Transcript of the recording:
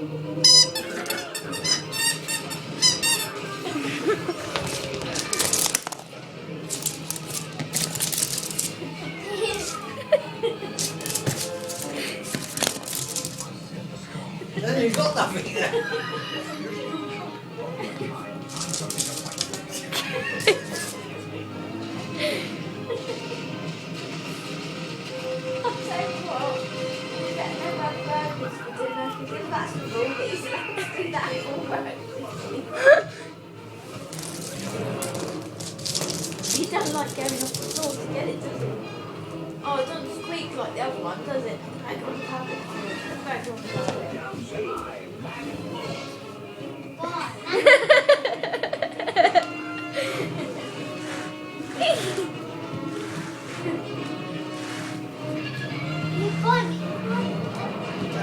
Then you've got nothing there. He doesn't like going off the floor to get it, does he? Oh, it doesn't squeak like the other one, does it? Back on the carpet. Back on the carpet.